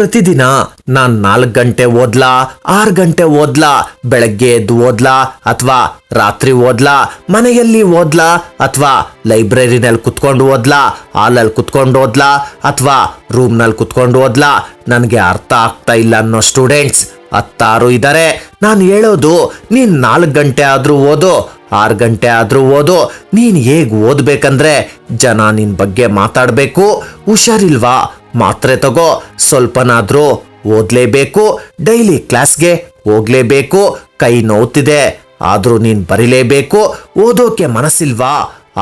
ಪ್ರತಿದಿನ ನಾನ್ 4 ಗಂಟೆ ಓದ್ಲಾ 6 ಗಂಟೆ ಓದ್ಲಾ, ಬೆಳಗ್ಗೆ ಎದ್ದು ಓದ್ಲಾ ಅಥವಾ ರಾತ್ರಿ ಓದ್ಲಾ, ಮನೆಯಲ್ಲಿ ಓದ್ಲಾ ಅಥವಾ ಲೈಬ್ರರಿನಲ್ಲಿ ಕುತ್ಕೊಂಡು ಓದ್ಲಾ, ಹಾಲಲ್ಲಿ ಕುತ್ಕೊಂಡು ಓದ್ಲಾ ಅಥವಾ ರೂಮ್ನಲ್ಲಿ ಕುತ್ಕೊಂಡು ಓದ್ಲಾ, ನನಗೆ ಅರ್ಥ ಆಗ್ತಾ ಇಲ್ಲ ಅನ್ನೋ ಸ್ಟೂಡೆಂಟ್ಸ್ 10 ಇದ್ದಾರೆ. ನಾನು ಹೇಳೋದು, ನೀನ್ 4 ಗಂಟೆ ಆದ್ರೂ ಓದು, 6 ಗಂಟೆ ಆದ್ರೂ ಓದು. ನೀನ್ ಹೇಗ್ ಓದ್ಬೇಕಂದ್ರೆ ಜನ ನಿನ್ ಬಗ್ಗೆ ಮಾತಾಡ್ಬೇಕು. ಹುಷಾರಿಲ್ವಾ, ಮಾತ್ರೆ ತಗೋ, ಸ್ವಲ್ಪನಾದ್ರೂ ಓದ್ಲೇಬೇಕು. ಡೈಲಿ ಕ್ಲಾಸ್ಗೆ ಹೋಗ್ಲೇಬೇಕು. ಕೈ ನೋವ್ತಿದೆ ಆದ್ರೂ ನೀನ್ ಬರಿಲೇಬೇಕು. ಓದೋಕೆ ಮನಸ್ಸಿಲ್ವಾ,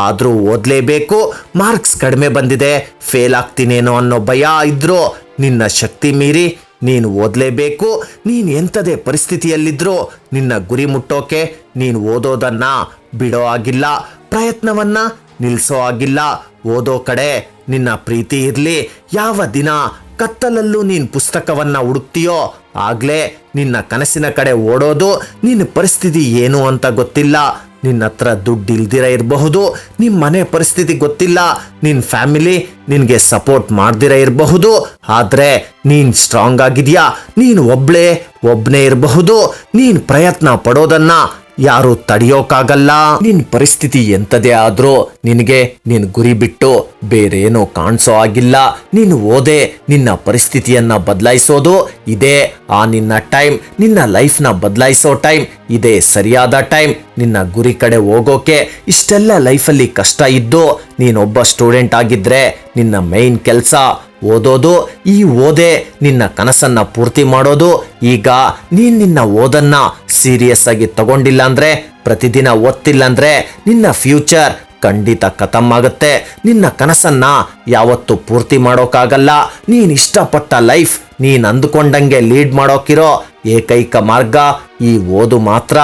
ಆದ್ರೂ ಓದ್ಲೇಬೇಕು. ಮಾರ್ಕ್ಸ್ ಕಡಿಮೆ ಬಂದಿದೆ, ಫೇಲ್ ಆಗ್ತೀನೇನೋ ಅನ್ನೋ ಭಯ ಇದ್ರು ನಿನ್ನ ಶಕ್ತಿ ಮೀರಿ ನೀನು ಓದ್ಲೇಬೇಕು. ನೀನ್ ಎಂಥದೇ ಪರಿಸ್ಥಿತಿಯಲ್ಲಿದ್ರು ನಿನ್ನ ಗುರಿ ಮುಟ್ಟೋಕೆ ನೀನು ಓದೋದನ್ನ ಬಿಡೋ ಆಗಿಲ್ಲ, ಪ್ರಯತ್ನವನ್ನ ನಿಲ್ಸೋ ಆಗಿಲ್ಲ. ಓದೋ ಕಡೆ ನಿನ್ನ ಪ್ರೀತಿ ಇರ್ಲಿ. ಯಾವ ದಿನ ಕತ್ತಲಲ್ಲೂ ನೀನ್ ಪುಸ್ತಕವನ್ನ ಹುಡುಕ್ತೀಯೋ ಆಗ್ಲೇ ನಿನ್ನ ಕನಸಿನ ಕಡೆ ಓಡೋದು. ನಿನ್ನ ಪರಿಸ್ಥಿತಿ ಏನು ಅಂತ ಗೊತ್ತಿಲ್ಲ, ನಿನ್ನ ಹತ್ರ ದುಡ್ಡು ಇಲ್ದಿರ ಇರಬಹುದು, ನಿಮ್ಮ ಮನೆ ಪರಿಸ್ಥಿತಿ ಗೊತ್ತಿಲ್ಲ, ನಿನ್ನ ಫ್ಯಾಮಿಲಿ ನಿನ್ಗೆ ಸಪೋರ್ಟ್ ಮಾಡ್ದಿರ ಇರಬಹುದು. ಆದ್ರೆ ನೀನ್ ಸ್ಟ್ರಾಂಗ್ ಆಗಿದ್ಯಾ, ನೀನು ಒಬ್ನೇ ಇರಬಹುದು. ನೀನ್ ಪ್ರಯತ್ನ ಪಡೋದನ್ನ ಯಾರು ತಡೆಯೋಕ್ಕಾಗಲ್ಲ. ನಿನ್ ಪರಿಸ್ಥಿತಿ ಎಂತದೇ ಆದ್ರೂ ನಿನಗೆ ನಿನ್ ಗುರಿ ಬಿಟ್ಟು ಬೇರೇನೋ ಕಾಣಿಸೋ ಆಗಿಲ್ಲ. ನೀನು ಓದೇ ನಿನ್ನ ಪರಿಸ್ಥಿತಿಯನ್ನ ಬದಲಾಯಿಸೋದು. ಇದೇ ಆ ನಿನ್ನ ಟೈಮ್, ನಿನ್ನ ಲೈಫ್ನ ಬದಲಾಯಿಸೋ ಟೈಮ್. ಇದೇ ಸರಿಯಾದ ಟೈಮ್ ನಿನ್ನ ಗುರಿ ಕಡೆ ಹೋಗೋಕೆ. ಇಷ್ಟೆಲ್ಲ ಲೈಫಲ್ಲಿ ಕಷ್ಟ ಇದ್ದು ನೀನೊಬ್ಬ ಸ್ಟೂಡೆಂಟ್ ಆಗಿದ್ರೆ ನಿನ್ನ ಮೈನ್ ಕೆಲಸ ಓದೋದು. ಈ ಓದೇ ನಿನ್ನ ಕನಸನ್ನ ಪೂರ್ತಿ ಮಾಡೋದು. ಈಗ ನೀನ್ ನಿನ್ನ ಓದನ್ನ ಸೀರಿಯಸ್ ಆಗಿ ತಗೊಂಡಿಲ್ಲ ಅಂದ್ರೆ, ಪ್ರತಿದಿನ ಓದ್ತಿಲ್ಲ ಅಂದ್ರೆ ನಿನ್ನ ಫ್ಯೂಚರ್ ಖಂಡಿತ ಖತಮ್ ಆಗುತ್ತೆ. ನಿನ್ನ ಕನಸನ್ನ ಯಾವತ್ತೂ ಪೂರ್ತಿ ಮಾಡೋಕ್ಕಾಗಲ್ಲ. ನೀನ್ ಇಷ್ಟಪಟ್ಟ ಲೈಫ್ ನೀನ್ ಅಂದುಕೊಂಡಂಗೆ ಲೀಡ್ ಮಾಡೋಕಿರೋ ಏಕೈಕ ಮಾರ್ಗ ಈ ಓದು ಮಾತ್ರ.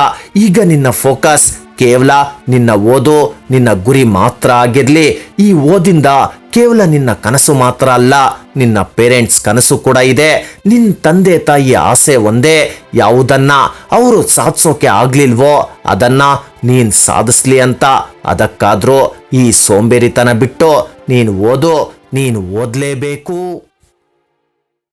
ಈಗ ನಿನ್ನ ಫೋಕಸ್ ಕೇವಲ ನಿನ್ನ ಓದು, ನಿನ್ನ ಗುರಿ ಮಾತ್ರ ಆಗಿರ್ಲಿ. ಈ ಓದಿಂದ ಕೇವಲ ನಿನ್ನ ಕನಸು ಮಾತ್ರ ಅಲ್ಲ, ನಿನ್ನ ಪೇರೆಂಟ್ಸ್ ಕನಸು ಕೂಡ ಇದೆ. ನಿನ್ನ ತಂದೆ ತಾಯಿ ಆಸೆ ಒಂದೇ, ಯಾವುದನ್ನ ಅವರು ಸಾಧಿಸೋಕೆ ಆಗ್ಲಿಲ್ವೋ ಅದನ್ನ ನೀನ್ ಸಾಧಿಸ್ಲಿ ಅಂತ. ಅದಕ್ಕಾದ್ರೂ ಈ ಸೋಂಬೇರಿತನ ಬಿಟ್ಟು ನೀನು ಓದು, ನೀನು ಓದ್ಲೇಬೇಕು.